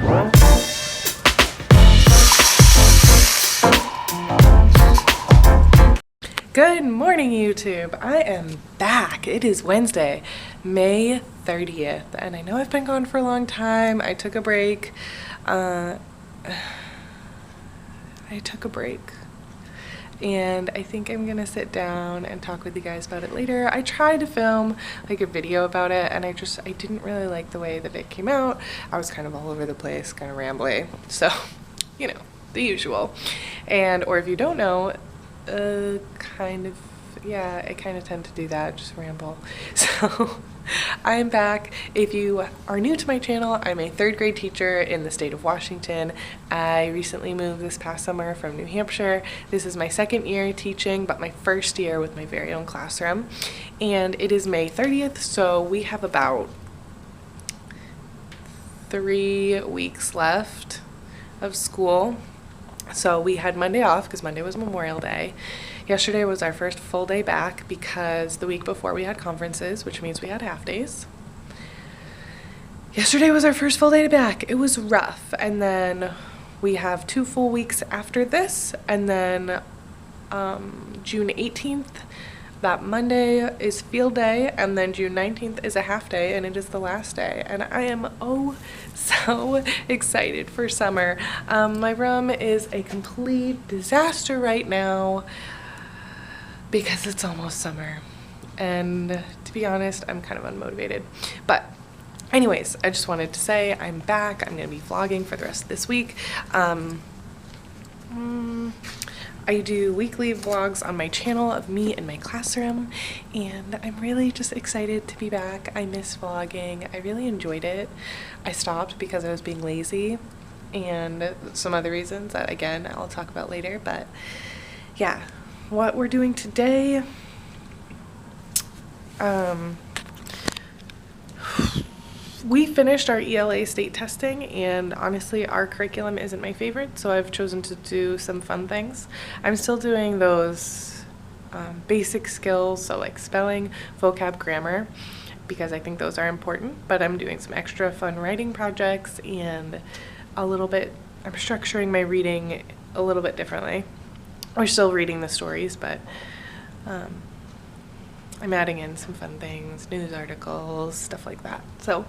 Good morning, YouTube. I am back. It is Wednesday, May 30th, and I know I've been gone for a long time. I took a break. And I think I'm gonna sit down and talk with you guys about it later. I tried to film like a video about it, and I didn't really like the way that it came out. I was kind of all over the place, kind of rambly. So, you know, the usual. Or if you don't know, I kind of tend to do that, just ramble. So I am back. If you are new to my channel, I'm a third grade teacher in the state of Washington. I recently moved this past summer from New Hampshire. This is my second year teaching, but my first year with my very own classroom. And it is May 30th, so we have about 3 weeks left of school. So we had Monday off because Monday was Memorial Day. Yesterday was our first full day back because the week before we had conferences, which means we had half days. Yesterday was our first full day back. It was rough. And then we have 2 full weeks after this. And then June 18th, that Monday is field day, and then June 19th is a half day, and it is the last day. And I am so excited for summer. My room is a complete disaster right now because it's almost summer. And to be honest, I'm kind of unmotivated. But anyways, I just wanted to say I'm back. I'm going to be vlogging for the rest of this week. I do weekly vlogs on my channel of me in my classroom, and I'm really just excited to be back. I miss vlogging. I really enjoyed it. I stopped because I was being lazy and some other reasons that, again, I'll talk about later. But yeah, what we're doing today, we finished our ELA state testing, and honestly our curriculum isn't my favorite, so I've chosen to do some fun things. I'm still doing those basic skills, so like spelling, vocab, grammar, because I think those are important, but I'm doing some extra fun writing projects, and I'm structuring my reading a little bit differently. We're still reading the stories, but I'm adding in some fun things, news articles, stuff like that. So,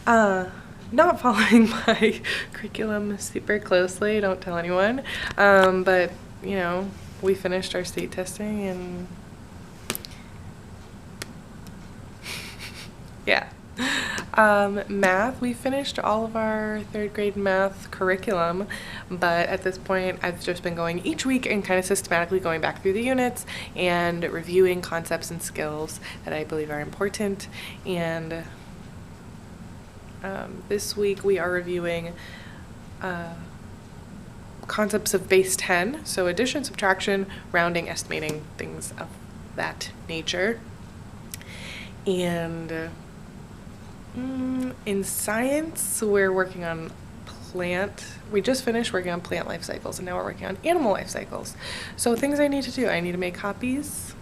not following my curriculum super closely, don't tell anyone. But, you know, we finished our state testing, and yeah. Math, we finished all of our 3rd grade math curriculum, but at this point I've just been going each week and kind of systematically going back through the units and reviewing concepts and skills that I believe are important. And this week we are reviewing concepts of base 10, so addition, subtraction, rounding, estimating, things of that nature. And in science, we're working on we just finished working on plant life cycles, and now we're working on animal life cycles. So things I need to do: I need to make copies.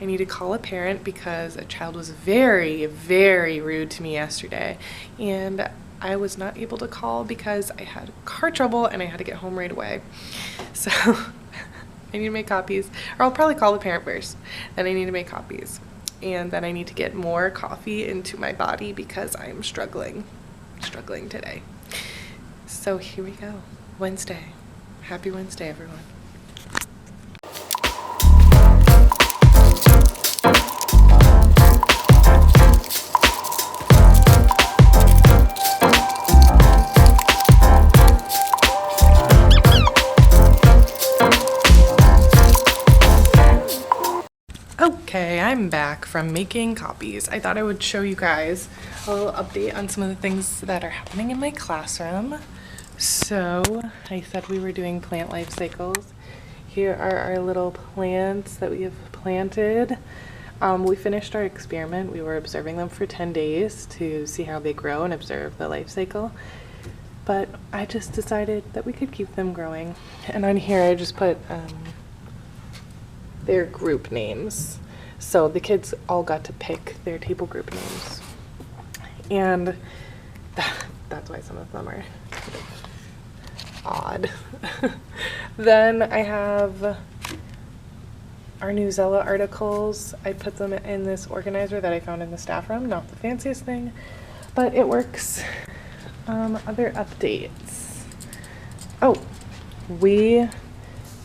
I need to call a parent because a child was very, very rude to me yesterday, and I was not able to call because I had car trouble and I had to get home right away. So I need to make copies, or I'll probably call the parent first, then I need to make copies. And then I need to get more coffee into my body because I'm struggling today. So here we go. Wednesday. Happy Wednesday, everyone. Okay, I'm back from making copies. I thought I would show you guys a little update on some of the things that are happening in my classroom. So I said we were doing plant life cycles. Here are our little plants that we have planted. We finished our experiment. We were observing them for 10 days to see how they grow and observe the life cycle. But I just decided that we could keep them growing. And on here I just put their group names. So the kids all got to pick their table group names. And that's why some of them are odd. Then I have our new Zella articles. I put them in this organizer that I found in the staff room. Not the fanciest thing, but it works. Other updates. Oh, we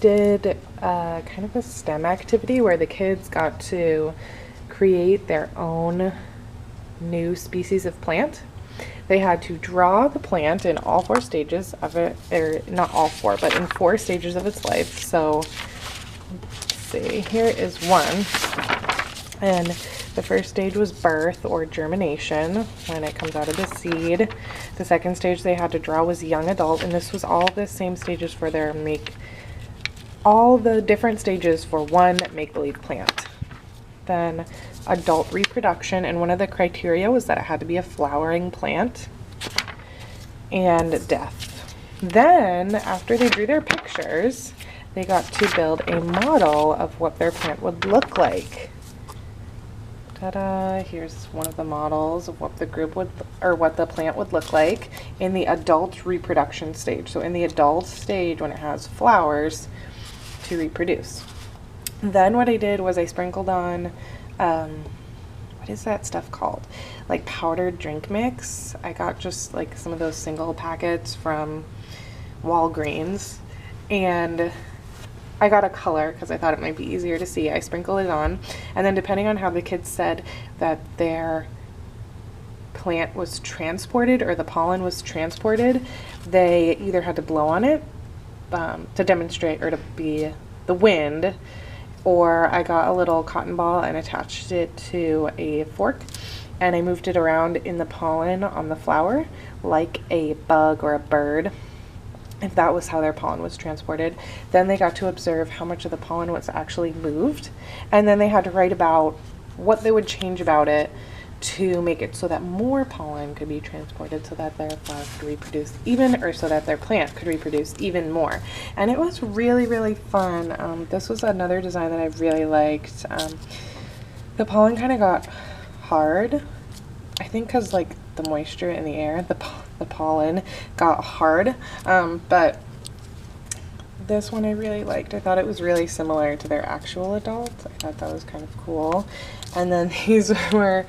did kind of a STEM activity where the kids got to create their own new species of plant. They had to draw the plant in all 4 stages of it, or not all 4, but in 4 stages of its life. So let's see, here is one. And the first stage was birth or germination, when it comes out of the seed. The second stage they had to draw was young adult, and this was all the same stages for their all the different stages for one make-believe plant. Then adult reproduction, and one of the criteria was that it had to be a flowering plant, and death. Then after they drew their pictures, they got to build a model of what their plant would look like. Ta-da! Here's one of the models of what the group would, or what the plant would look like in the adult reproduction stage. So in the adult stage, when it has flowers to reproduce. Then what I did was I sprinkled on, what is that stuff called? Like powdered drink mix. I got just like some of those single packets from Walgreens, and I got a color because I thought it might be easier to see. I sprinkled it on, and then depending on how the kids said that their plant was transported or the pollen was transported, they either had to blow on it to demonstrate, or to be the wind, or I got a little cotton ball and attached it to a fork, and I moved it around in the pollen on the flower like a bug or a bird, if that was how their pollen was transported. Then they got to observe how much of the pollen was actually moved, and then they had to write about what they would change about it to make it so that more pollen could be transported, so that their flower could reproduce even, or so that their plant could reproduce even more. And it was really, really fun. This was another design that I really liked. The pollen kind of got hard, I think because like the moisture in the air, the pollen got hard, but this one I really liked. I thought it was really similar to their actual adult. I thought that was kind of cool. And then these were,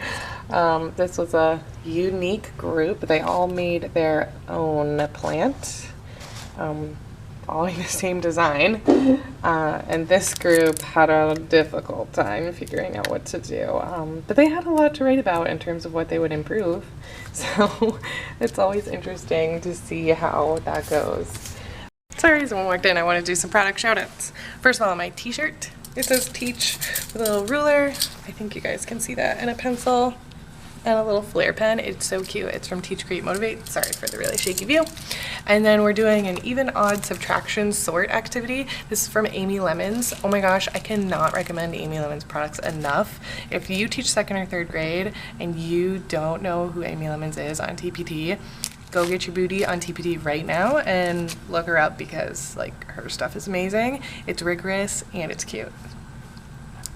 this was a unique group. They all made their own plant, following the same design. And this group had a difficult time figuring out what to do. But they had a lot to write about in terms of what they would improve. So it's always interesting to see how that goes. Sorry, someone walked in. I want to do some product shoutouts. First of all, my t-shirt. It says Teach with a little ruler. I think you guys can see that. And a pencil and a little flare pen. It's so cute. It's from Teach, Create, Motivate. Sorry for the really shaky view. And then we're doing an even odd subtraction sort activity. This is from Amy Lemons. Oh my gosh, I cannot recommend Amy Lemons products enough. If you teach 2nd or 3rd grade and you don't know who Amy Lemons is on TPT, go get your booty on TPT right now and look her up, because like her stuff is amazing. It's rigorous and it's cute.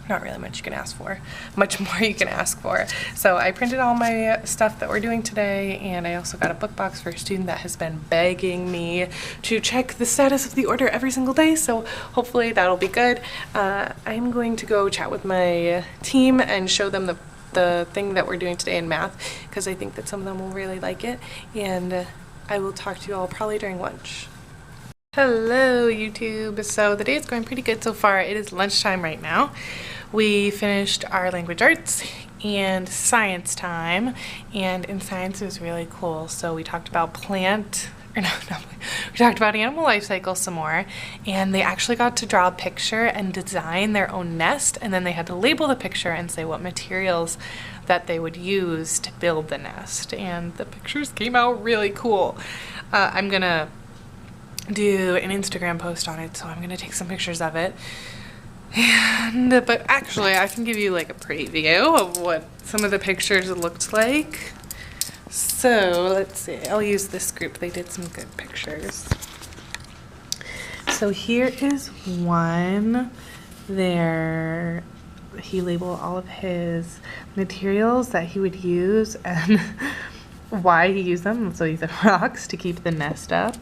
Not really much you can ask for. Much more you can ask for. So I printed all my stuff that we're doing today, and I also got a book box for a student that has been begging me to check the status of the order every single day, so hopefully that'll be good. I'm going to go chat with my team and show them the thing that we're doing today in math, because I think that some of them will really like it, and I will talk to you all probably during lunch. Hello YouTube. So the day is going pretty good so far. It is lunchtime right now. We finished our language arts and science time, and in science it was really cool. So we talked about we talked about animal life cycle some more, and they actually got to draw a picture and design their own nest, and then they had to label the picture and say what materials that they would use to build the nest, and the pictures came out really cool. I'm gonna do an Instagram post on it, so I'm gonna take some pictures of it. But actually I can give you like a preview of what some of the pictures looked like. So let's see, I'll use this group. They did some good pictures. So here is one there. He labeled all of his materials that he would use, and why he used them. So he said rocks to keep the nest up.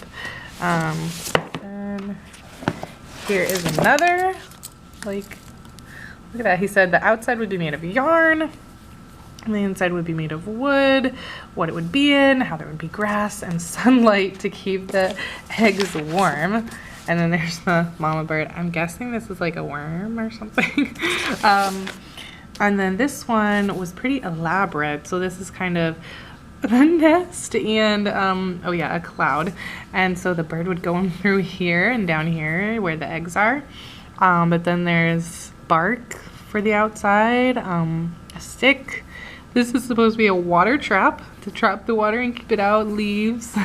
And here is another, like, look at that. He said the outside would be made of yarn, and the inside would be made of wood, what it would be in, how there would be grass and sunlight to keep the eggs warm. And then there's the mama bird. I'm guessing this is like a worm or something. And then this one was pretty elaborate. So this is kind of the nest and, oh yeah, a cloud. And so the bird would go through here and down here where the eggs are. But then there's bark for the outside, a stick. This is supposed to be a water trap to trap the water and keep it out, leaves.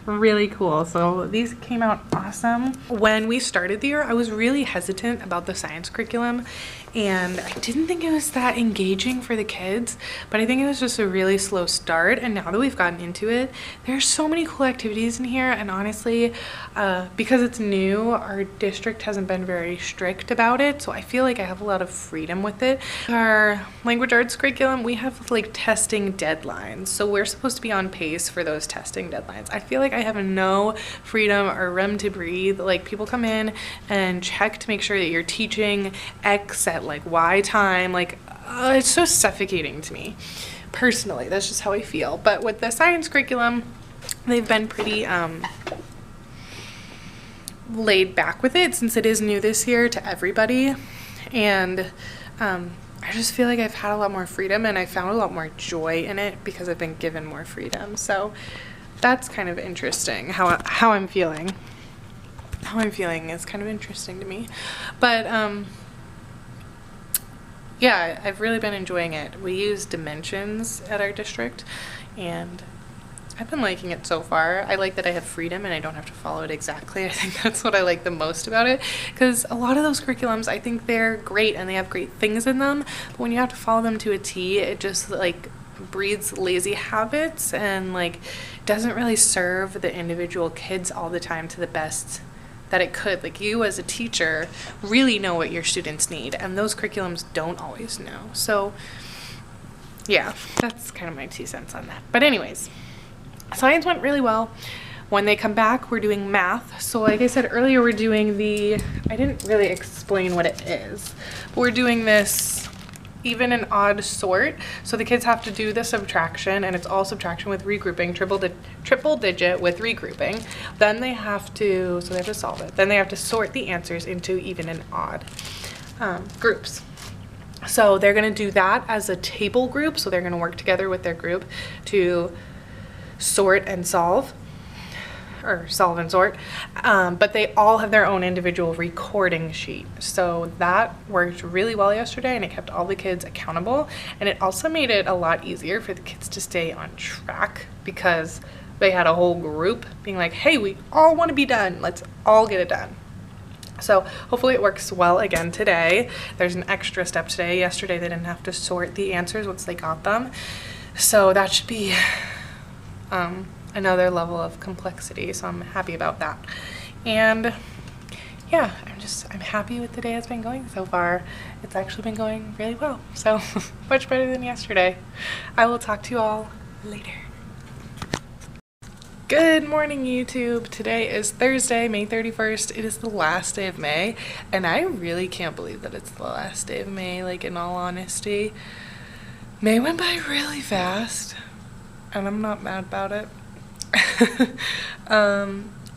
Really cool. So these came out awesome. When we started the year, I was really hesitant about the science curriculum, and I didn't think it was that engaging for the kids, but I think it was just a really slow start. And now that we've gotten into it, there's so many cool activities in here. And honestly, because it's new, our district hasn't been very strict about it, so I feel like I have a lot of freedom with it. Our language arts curriculum, we have like testing deadlines, so we're supposed to be on pace for those testing deadlines. I feel like I have no freedom or room to breathe. Like, people come in and check to make sure that you're teaching X at like Y time. Like, it's so suffocating to me personally. That's just how I feel. But with the science curriculum, they've been pretty laid back with it, since it is new this year to everybody. And I just feel like I've had a lot more freedom, and I found a lot more joy in it because I've been given more freedom. So that's kind of interesting. How I'm feeling is kind of interesting to me. But yeah, I've really been enjoying it. We use dimensions at our district, and I've been liking it so far. I like that I have freedom and I don't have to follow it exactly. I think that's what I like the most about it, because a lot of those curriculums, I think they're great and they have great things in them, but when you have to follow them to a T, it just like breeds lazy habits and like doesn't really serve the individual kids all the time to the best that it could. Like, you as a teacher really know what your students need, and those curriculums don't always know. So yeah, that's kind of my 2 cents on that. But anyways, science went really well. When they come back, we're doing math. So like I said earlier, we're doing I didn't really explain what it is, but we're doing this even and odd sort. So the kids have to do the subtraction, and it's all subtraction with regrouping, triple digit with regrouping. Then they have to solve it. Then they have to sort the answers into even and odd groups. So they're gonna do that as a table group. So they're gonna work together with their group to sort and solve, or solve and sort, but they all have their own individual recording sheet. So that worked really well yesterday, and it kept all the kids accountable, and it also made it a lot easier for the kids to stay on track, because they had a whole group being like, hey, we all want to be done, let's all get it done. So hopefully it works well again today. There's an extra step today. Yesterday they didn't have to sort the answers once they got them, so that should be another level of complexity, so I'm happy about that. And yeah, I'm happy with the day it's been going so far. It's actually been going really well, so much better than yesterday. I will talk to you all later. Good morning, YouTube. Today is Thursday, May 31st. It is the last day of May, and I really can't believe that it's the last day of May, like, in all honesty. May went by really fast, and I'm not mad about it.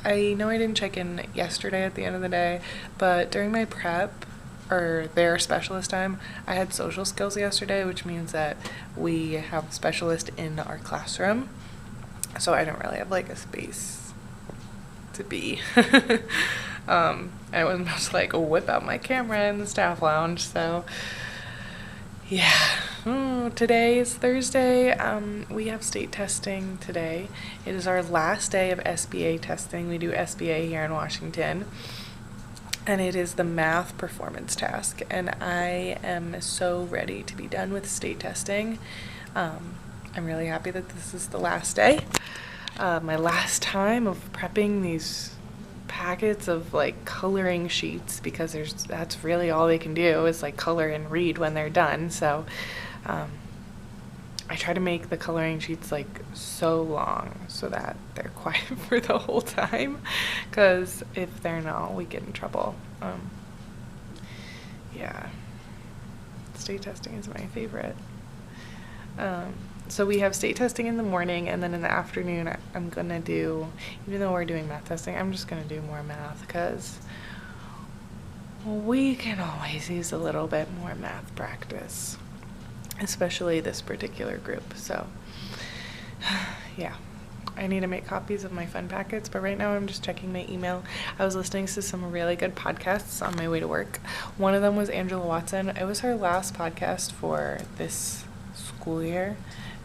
I know I didn't check in yesterday at the end of the day, but during my prep, or their specialist time, I had social skills yesterday, which means that we have a specialist in our classroom, so I don't really have like a space to be. I wasn't supposed to like whip out my camera in the staff lounge, so yeah. Today is Thursday. We have state testing today. It is our last day of SBA testing. We do SBA here in Washington, and it is the math performance task, and I am so ready to be done with state testing. I'm really happy that this is the last day. My last time of prepping these packets of like coloring sheets, because that's really all they can do is like color and read when they're done. So I try to make the coloring sheets like so long so that they're quiet for the whole time, because if they're not, we get in trouble. Yeah, state testing is my favorite. So we have state testing in the morning, and then in the afternoon I'm gonna do, even though we're doing math testing, I'm just gonna do more math, because we can always use a little bit more math practice, especially this particular group. So yeah, I need to make copies of my fun packets, but right now I'm just checking my email. I was listening to some really good podcasts on my way to work. One of them was Angela Watson. It was her last podcast for this school year,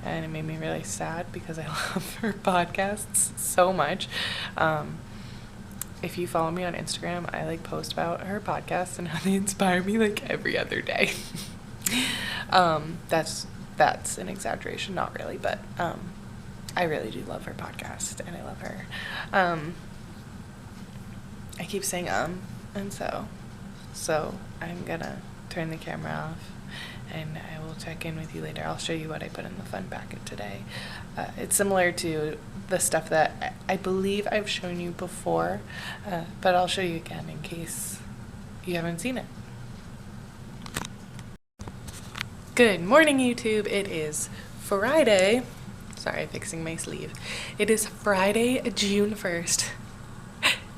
and it made me really sad because I love her podcasts so much. If you follow me on Instagram, I like post about her podcasts and how they inspire me like every other day. That's an exaggeration, not really, but I really do love her podcast, and I love her. I keep saying and so I'm gonna turn the camera off, and I will check in with you later. I'll show you what I put in the fun packet today. It's similar to the stuff that I believe I've shown you before, but I'll show you again in case you haven't seen it. Good morning, YouTube. It is Friday. Sorry, fixing my sleeve. It is Friday, June 1st.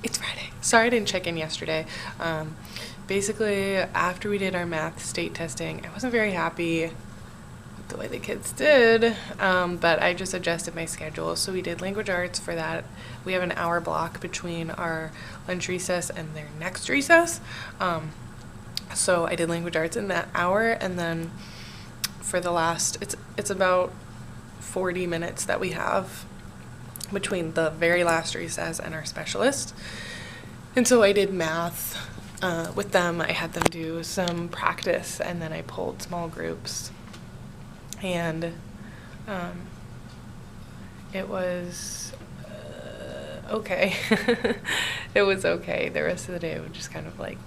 It's Friday. Sorry I didn't check in yesterday. Basically, after we did our math state testing, I wasn't very happy with the way the kids did, but I just adjusted my schedule. So we did language arts for that. We have an hour block between our lunch recess and their next recess. So I did language arts in that hour, and then for the last, it's about 40 minutes that we have between the very last recess and our specialist. And so I did math with them. I had them do some practice, and then I pulled small groups, and it was okay. It was okay. The rest of the day was just kind of like,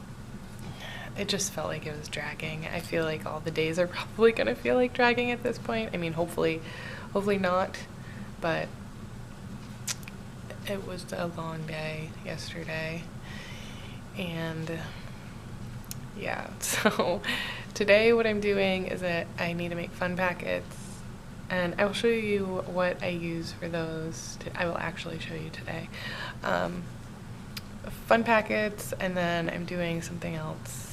it just felt like it was dragging. I feel like all the days are probably gonna feel like dragging at this point. I mean, hopefully not, but it was a long day yesterday. And yeah, so today what I'm doing is that I need to make fun packets, and I will show you what I use for those. I will actually show you today. Fun packets, and then I'm doing something else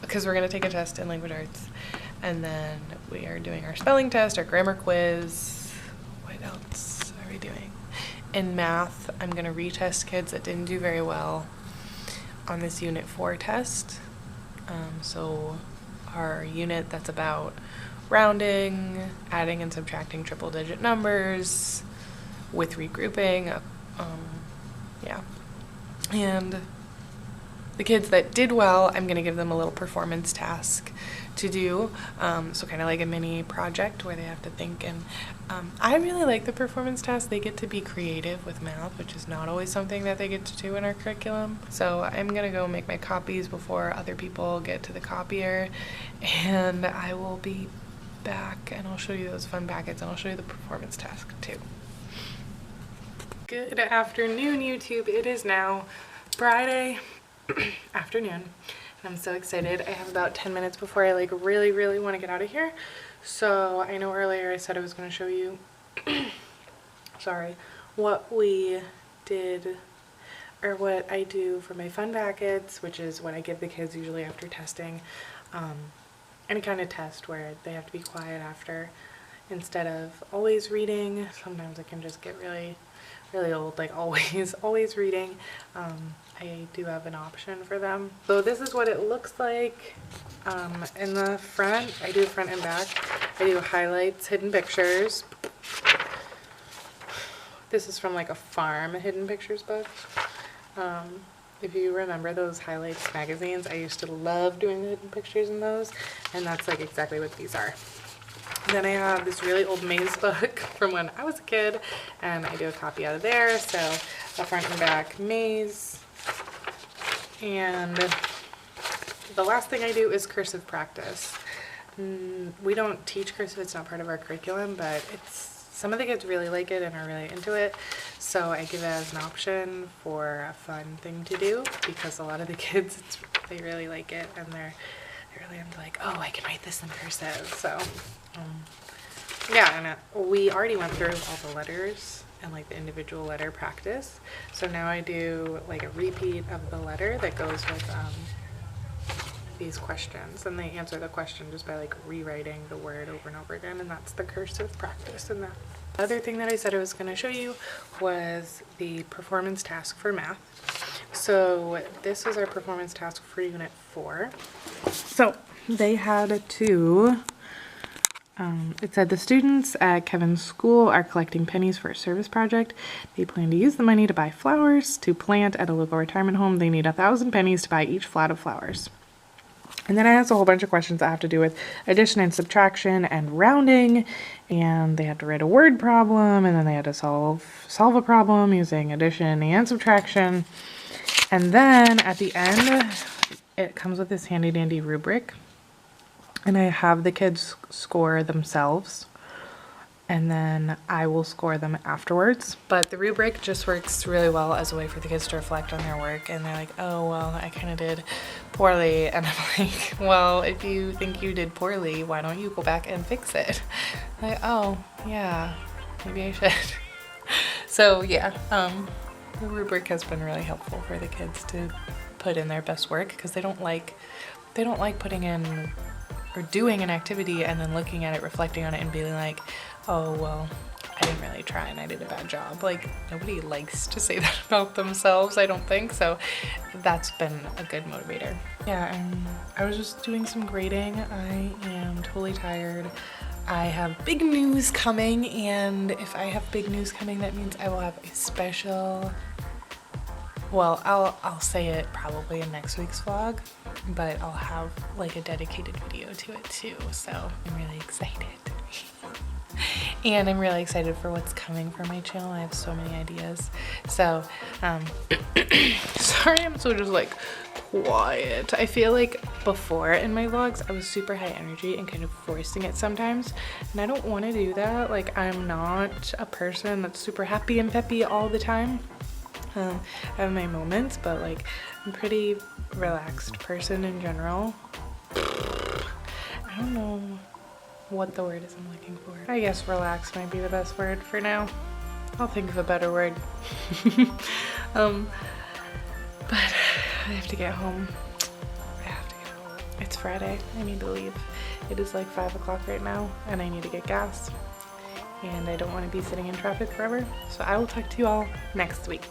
because we're going to take a test in language arts, and then we are doing our spelling test, our grammar quiz. What else are we doing? In math, I'm going to retest kids that didn't do very well on this Unit 4 test. So our unit that's about rounding, adding and subtracting triple digit numbers with regrouping. Yeah. And the kids that did well, I'm going to give them a little performance task to do, so kind of like a mini project where they have to think. And I really like the performance task. They get to be creative with math, which is not always something that they get to do in our curriculum. So I'm gonna go make my copies before other people get to the copier, and I will be back and I'll show you those fun packets, and I'll show you the performance task too. Good afternoon, YouTube. It is now Friday afternoon. I'm so excited. I have about 10 minutes before I like really want to get out of here. So I know earlier I said I was going to show you sorry, what we did, or what I do for my fun packets, which is what I give the kids usually after testing. Any kind of test where they have to be quiet after, instead of always reading. Sometimes it can just get really old, like always reading. I do have an option for them. So this is what it looks like. In the front, I do front and back. I do highlights, hidden pictures. This is from like a farm hidden pictures book. If you remember those highlights magazines, I used to love doing the hidden pictures in those, and that's like exactly what these are. Then I have this really old maze book from when I was a kid, and I do a copy out of there. So a front and back maze. And the last thing I do is cursive practice. we don't teach cursive, it's not part of our curriculum, but some of the kids really like it and are really into it, so I give it as an option for a fun thing to do, because a lot of the kids, they really like it, and they're really into like, oh, I can write this in cursive. So yeah, and we already went through all the letters and like the individual letter practice, so now I do like a repeat of the letter that goes with these questions, and they answer the question just by like rewriting the word over and over again, and that's the cursive practice. And that the other thing that I said I was going to show you was the performance task for math. So this was our performance task for unit 4. So they had to it said the students at Kevin's school are collecting pennies for a service project. They plan to use the money to buy flowers to plant at a local retirement home. They need 1,000 pennies to buy each flat of flowers. And then it has a whole bunch of questions that have to do with addition and subtraction and rounding, and they had to write a word problem, and then they had to solve a problem using addition and subtraction. And then at the end, it comes with this handy dandy rubric, and I have the kids score themselves, and then I will score them afterwards. But the rubric just works really well as a way for the kids to reflect on their work, and they're like, oh, well, I kind of did poorly. And I'm like, well, if you think you did poorly, why don't you go back and fix it? Like, oh, yeah, maybe I should. So yeah, the rubric has been really helpful for the kids to put in their best work, because they don't like putting in or doing an activity and then looking at it, reflecting on it, and being like, oh, well, I didn't really try and I did a bad job. Like, nobody likes to say that about themselves, I don't think. So that's been a good motivator. Yeah, and I was just doing some grading. I am totally tired. I have big news coming, and if I have big news coming, that means I will have a special, well, I'll say it probably in next week's vlog, but I'll have like a dedicated video to it too, so I'm really excited. And I'm really excited for what's coming for my channel. I have so many ideas. So, sorry I'm so just like quiet. I feel like before in my vlogs I was super high energy and kind of forcing it sometimes, and I don't want to do that. Like, I'm not a person that's super happy and peppy all the time. I have my moments, but like, I'm a pretty relaxed person in general. I don't know what the word is I'm looking for. I guess relax might be the best word for now. I'll think of a better word. But I have to get home. It's Friday. I need to leave. It is like 5 o'clock right now, and I need to get gas. And I don't want to be sitting in traffic forever. So I will talk to you all next week.